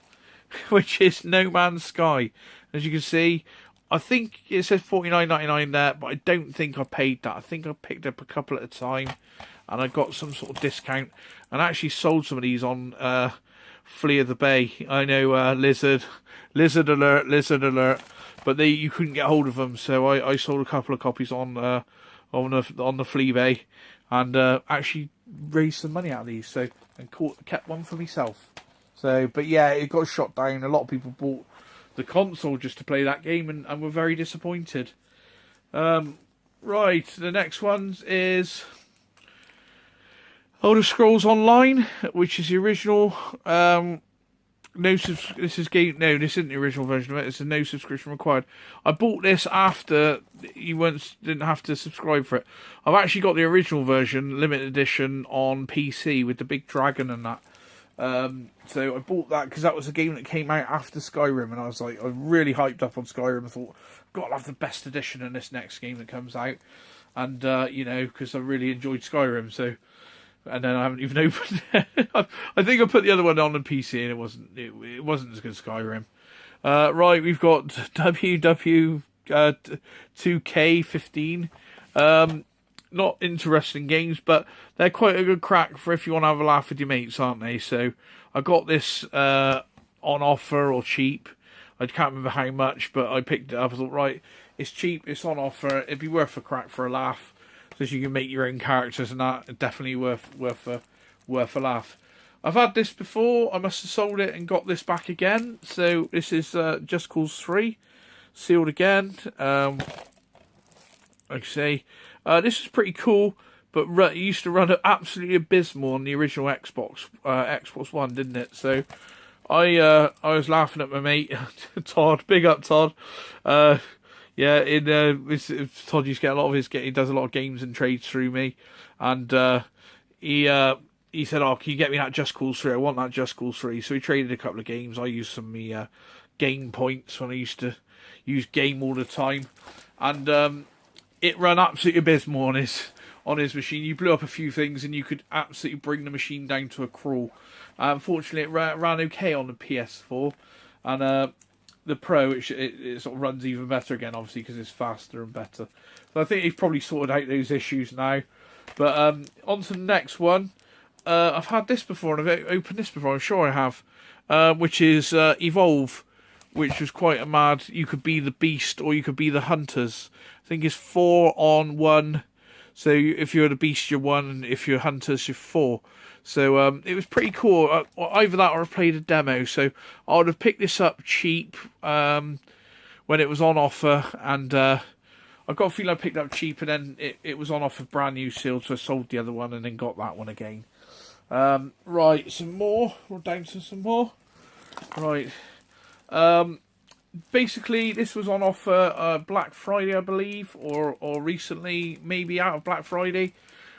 Which is No Man's Sky. As you can see, I think it says $49.99 there, but I don't think I paid that. I think I picked up a couple at a time, and I got some sort of discount, and I actually sold some of these on Flea of the Bay. I know, lizard alert, but you couldn't get hold of them, so I sold a couple of copies on the Flea Bay, and actually raised some money out of these. So and kept one for myself. So, but yeah, it got shot down. A lot of people bought the console just to play that game and were very disappointed. Right, the next one is Elder Scrolls Online, which is the original. This isn't the original version of it. It's a no subscription required. I bought this after you didn't have to subscribe for it. I've actually got the original version, limited edition, on PC with the big dragon and that. So I bought that because that was a game that came out after Skyrim, and I was really hyped up on Skyrim. I thought, God, I'll have the best edition in this next game that comes out, and because I really enjoyed Skyrim. So, and then I haven't even opened it. I think I put the other one on the PC, and it wasn't as good as Skyrim. Right, we've got WW 2K15. Not interesting games, but they're quite a good crack for if you want to have a laugh with your mates, aren't they? So I got this on offer or cheap. I can't remember how much, but I picked it up. I thought, right, it's cheap, it's on offer, it'd be worth a crack for a laugh. So you can make your own characters and that, definitely worth a laugh. I've had this before. I must have sold it and got this back again. So this is Just Cause 3, sealed again. Like I say. This is pretty cool, but it used to run absolutely abysmal on the original Xbox One, didn't it? So I was laughing at my mate Todd. Big up, Todd. Todd used to get a lot of he does a lot of games and trades through me, and he said, "Oh, can you get me that Just Cause 3? I want that Just Cause 3." So he traded a couple of games. I used some of me game points when I used to use game all the time, and it ran absolutely abysmal on his machine. You blew up a few things and you could absolutely bring the machine down to a crawl. Unfortunately, it ran okay on the PS4, and the Pro, it sort of runs even better again, obviously, because it's faster and better. So I think he's probably sorted out those issues now. But on to the next one. I've had this before, and I've opened this before, I'm sure I have, which is Evolve, which was quite a mad. You could be the Beast or you could be the Hunters. I think it's 4 on 1. So if you're the Beast, you're 1, and if you're Hunters, you're 4. So it was pretty cool. Either that or I've played a demo. So I would have picked this up cheap when it was on offer, and I've got a feeling I picked it up cheap, and then it was on offer brand new sealed, so I sold the other one and then got that one again. Right, some more. We're down to some more. Right. Basically, this was on offer Black Friday, I believe, or recently, maybe out of Black Friday,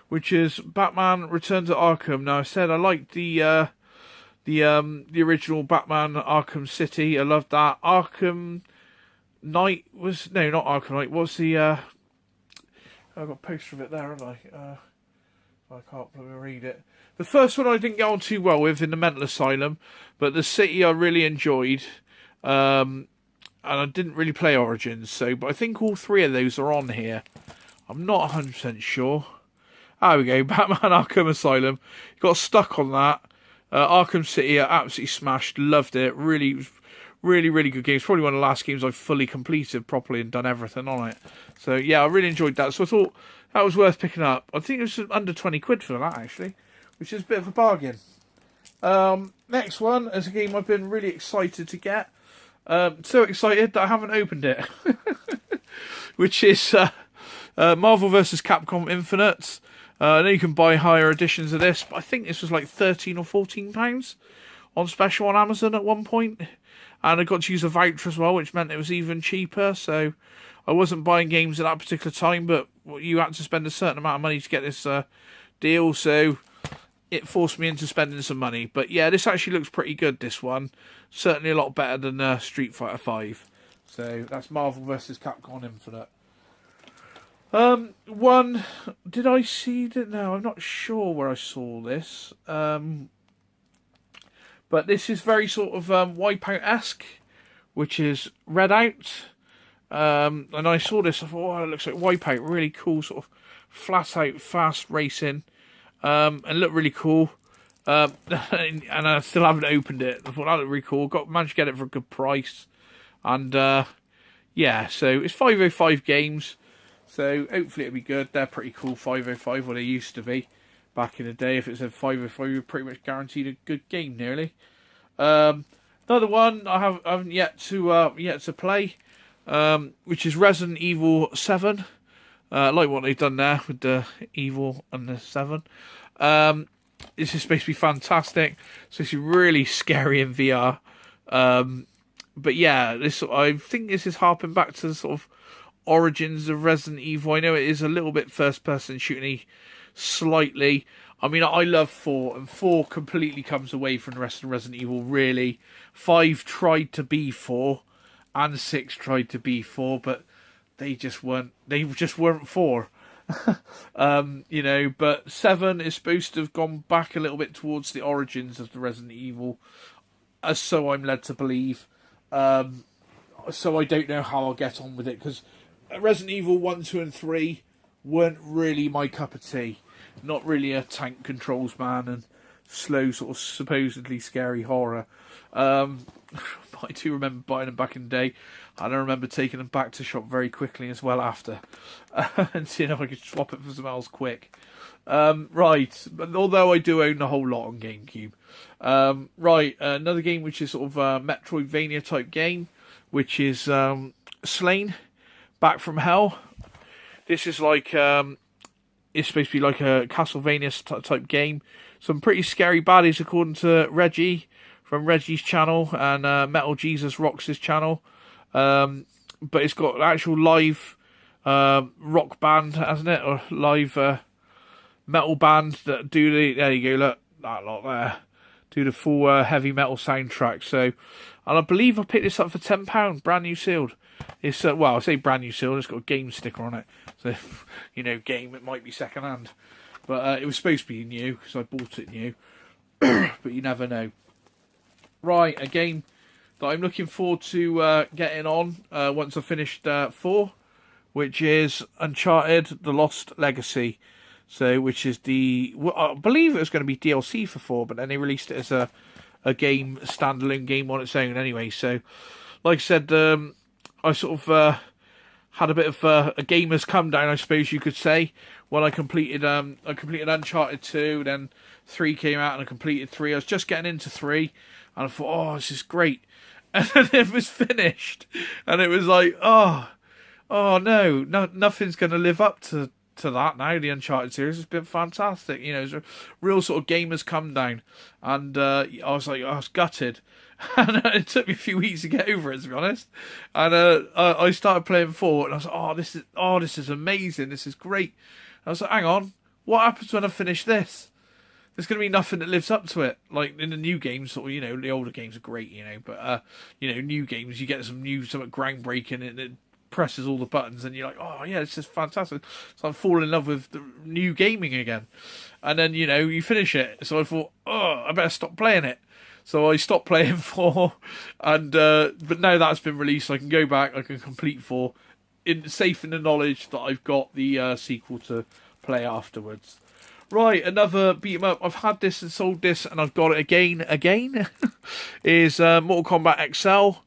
which is Batman Return to Arkham. Now, I said I liked the original Batman Arkham City. I loved that. Arkham Knight was not Arkham Knight. What's the I've got a poster of it there, haven't I? I can't read it. The first one I didn't get on too well with in the mental asylum, but the city I really enjoyed. And I didn't really play Origins, but I think all 3 of those are on here. I'm not 100% sure. There we go, Batman Arkham Asylum. Got stuck on that. Arkham City, I absolutely smashed, loved it. Really good game. It's probably one of the last games I've fully completed properly and done everything on it. So yeah, I really enjoyed that. So I thought that was worth picking up. I think it was under 20 quid for that, actually, which is a bit of a bargain. Next one is a game I've been really excited to get. So excited that I haven't opened it. Which is Marvel vs. Capcom Infinite. I know you can buy higher editions of this, but I think this was like £13 or £14 on special on Amazon at one point. And I got to use a voucher as well, which meant it was even cheaper. So I wasn't buying games at that particular time, but you had to spend a certain amount of money to get this deal. So it forced me into spending some money. But yeah, this actually looks pretty good, this one. Certainly a lot better than Street Fighter 5. So that's Marvel vs. Capcom Infinite. One, did I see it? No, I'm not sure where I saw this. But this is very sort of Wipeout-esque, which is Redout. And I saw this, I thought, oh, it looks like Wipeout, really cool, sort of flat out, fast racing. And looked really cool. And I still haven't opened it. I thought that looked really cool. Managed to get it for a good price. And yeah, so it's 505 games. So hopefully it'll be good. They're pretty cool, 505, what they used to be back in the day. If it said 505, you're pretty much guaranteed a good game, nearly. Another one I haven't yet to play, which is Resident Evil 7. Like what they've done there with the Evil and the 7. This is supposed to be fantastic. So it's really scary in VR. But yeah, I think this is harping back to the sort of origins of Resident Evil. I know it is a little bit first-person shooting-y, slightly. I mean, I love 4, and 4 completely comes away from the rest of Resident Evil, really. 5 tried to be 4, and 6 tried to be 4, but they just weren't 4. You know, but 7 is supposed to have gone back a little bit towards the origins of the Resident Evil, so I'm led to believe. So I don't know how I'll get on with it, because Resident Evil 1, 2 and 3 weren't really my cup of tea. Not really a tank controls man and slow sort of supposedly scary horror. I do remember buying them back in the day, and I remember taking them back to shop very quickly as well after, and seeing if I could swap it for some else quick. Right, but although I do own a whole lot on GameCube. Right, another game which is sort of a Metroidvania type game, which is Slain, Back from Hell. This is like, it's supposed to be like a Castlevania type game. Some pretty scary baddies according to Reggie, from Reggie's channel, and Metal Jesus Rocks' channel. But it's got an actual live rock band, hasn't it? Or live metal band that do there you go, look, that lot there. Do the full heavy metal soundtrack. So, and I believe I picked this up for £10, brand new sealed. It's well, I say brand new sealed. It's got a game sticker on it, so you know, game. It might be second hand, but it was supposed to be new because I bought it new. But you never know. Right, a game that I'm looking forward to getting on once I've finished 4, which is Uncharted: The Lost Legacy. So, which is I believe it was going to be DLC for 4, but then they released it as a standalone game on its own anyway. So, like I said, I sort of had a bit of a gamer's come down, I suppose you could say, when I completed Uncharted 2, then 3 came out and I completed 3. I was just getting into 3, and I thought, oh, this is great. And then it was finished, and it was like, oh no, nothing's going to live up to that now. The Uncharted series has been fantastic. You know, it's a real sort of gamer's come down, and I was like, I was gutted. And it took me a few weeks to get over it, to be honest. And I started playing 4, and I was like, this is amazing. This is great. And I was like, hang on, what happens when I finish this? There's going to be nothing that lives up to it. Like in the new games, sort of, you know, the older games are great, you know, but you know, new games, you get something groundbreaking, and it presses all the buttons, and you're like, oh yeah, this is fantastic. So I'm falling in love with the new gaming again. And then, you know, you finish it. So I thought, oh, I better stop playing it. So I stopped playing 4, and but now that's been released, I can go back, I can complete 4, safe in the knowledge that I've got the sequel to play afterwards. Right, another beat 'em up. I've had this and sold this, and I've got it again. Is Mortal Kombat XL.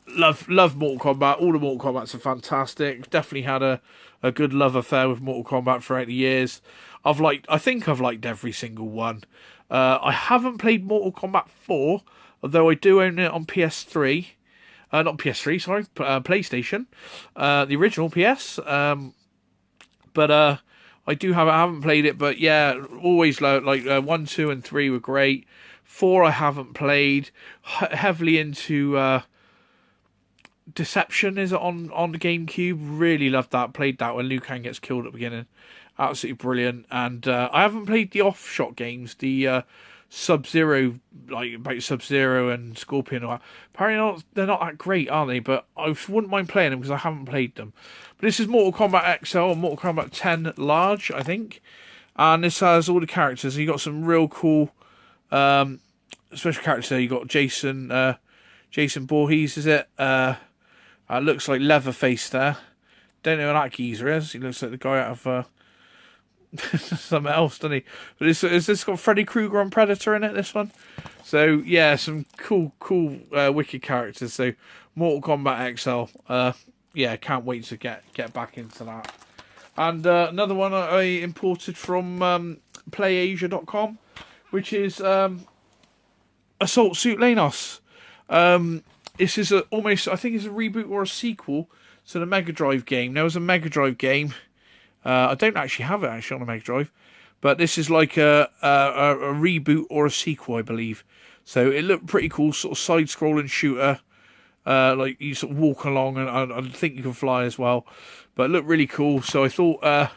Love Mortal Kombat. All the Mortal Kombats are fantastic. Definitely had a good love affair with Mortal Kombat throughout the years. I think I've liked every single one. I haven't played Mortal Kombat 4, although I do own it on PS3. Not PS3, sorry, PlayStation. The original PS. But I do have it. I haven't played it, but yeah, always like 1, 2, and 3 were great. 4 I haven't played. Heavily into Deception is on the GameCube. Really loved that. Played that when Liu Kang gets killed at the beginning. absolutely brilliant. And I haven't played the Offshot games, the Sub-Zero, like about Sub-Zero and Scorpion. Apparently they're not that great, are they? But I wouldn't mind playing them because I haven't played them. But this is Mortal Kombat XL and Mortal Kombat 10 Large, I think. And this has all the characters. You got some real cool special characters there. You got Jason Voorhees, is it? Looks like Leatherface there. Don't know who that geezer is. He looks like the guy out of something else, doesn't he? But is this got Freddy Krueger and Predator in it, this one? So, yeah, some cool, wicked characters. So, Mortal Kombat XL. Yeah, can't wait to get back into that. And another one I imported from PlayAsia.com, which is Assault Suit Lanos. This is almost, I think it's a reboot or a sequel to the Mega Drive game. There was a Mega Drive game. I don't actually have it on a Mega Drive, but this is like a reboot or a sequel, I believe. So it looked pretty cool, sort of side-scrolling shooter. Like you sort of walk along, and I think you can fly as well. But it looked really cool, so I thought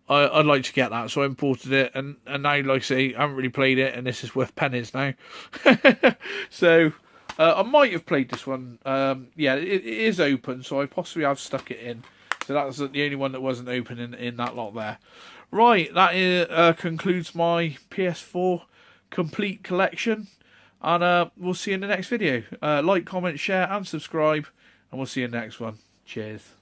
I'd like to get that. So I imported it, and now, like I say, I haven't really played it, and this is worth pennies now. So I might have played this one. Yeah, it is open, so I possibly have stuck it in. So that's the only one that wasn't open in that lot there. Right, that concludes my PS4 complete collection. And we'll see you in the next video. Like, comment, share and subscribe. And we'll see you in the next one. Cheers.